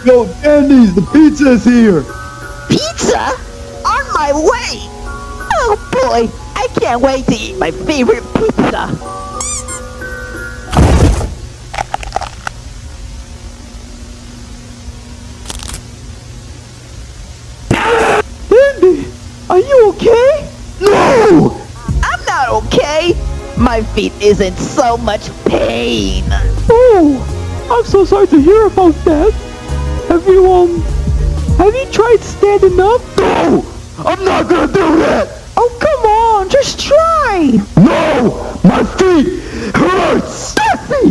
Yo, Andy's, the pizza's here! Pizza? On my way! Oh boy, I can't wait to eat my favorite pizza! Andy, are you okay? No! I'm not okay! My feet is in so much pain! Oh, I'm so sorry to hear about that. Have you tried standing up? No! I'm not gonna do that! Oh, come on, just try. No! My feet hurts! Jesse!